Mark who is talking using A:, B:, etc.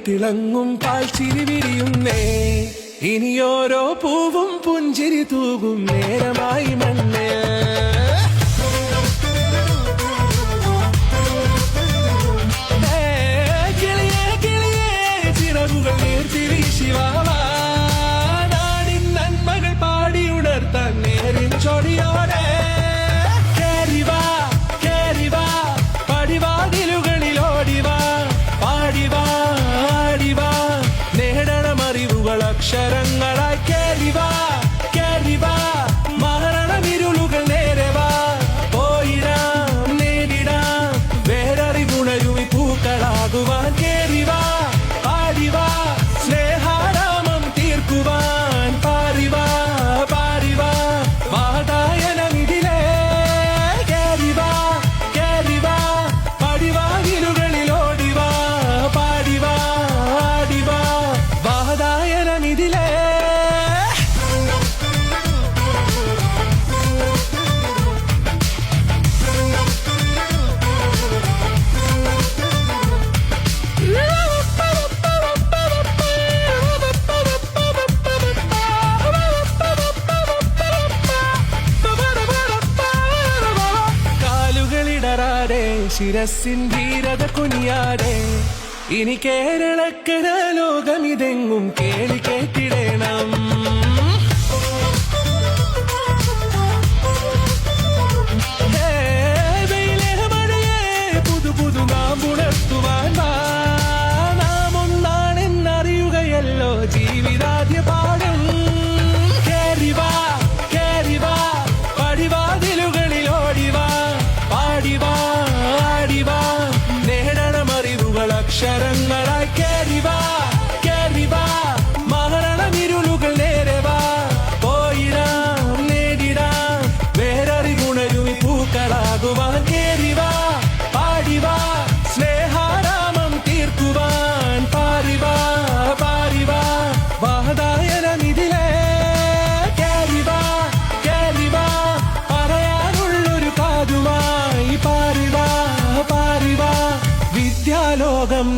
A: തിളങ്ങും പാൽച്ചിരി വിരിയുന്നേ. ഇനിയോരോ പൂവും പുഞ്ചിരി തൂകും നേരമായി മണ്ണേ. കിളിയേ കിളിയേ ചിറകുകൾ നീർത്തിരി ശിവാവാ. നാടിൻ നന്മകൾ പാടിയുണർത്താൻ നേരിൻ ചൊടിയോടെ കേറിവാ കേറിവാ പടിവാതിലുകളിൽ ഓടിവാ. പാടിവാ ആടിവാ നേടണം അറിവുകൾ അക്ഷരങ്ങളായി. കേറിവാ കേറിവാ മരണമിരുളുകൾ നേരവാ. പോയിടാം നേടിടാം വേററിവുണരുമി പൂക്കളാകുവാൻ. കേറിവാ പാടിവാ സ്നേഹാരാമം തീർക്കുവാൻ. പാറിവാ പാറിവാ വാതായനമിതിലേ. കേറിവാ കേറിവാ പടിവാതിലുകളിൽ ഓടിവാ. പാടിവാ ആടിവാ വാതായനമിതിലേ. കാലുകളിടറാതെ ശിരസിൻ ധീരത കുനിയാതെ. ഇനി കേരളക്കര ലോകമിതെങ്ങും കേളി കേട്ടിടണം. പുതു പുതു നാം ഉണർത്തുവാൻ വാ. നാം ഒന്നാണെന്നറിയുകയല്ലോ ജീവിതാദ്യ പാഠം. കേറിവാ കേറിവാ പടിവാതിലുകളിൽ ഓടിവാ. പാടിവാ ആടിവാ നേടണം അറിവുകൾ അക്ഷരങ്ങളായി. കേറിവാ കേറിവാ മരണമിരുളുകൾ നേരവാ. പോയിടാം നേടിടാം വേററിവുണരുമി പൂക്കളാകുവാൻ. കേറിവാ പാടിവാ സ്നേഹാരാമം തീർക്കുവാൻ. പാറിവാ പാറിവാ വാതായനമിതിലേ. കേറിവാ കേറിവാ പറയാനുള്ളൊരു കാതുമായി. പാറിവാ പാറിവാ വിദ്യാലോകം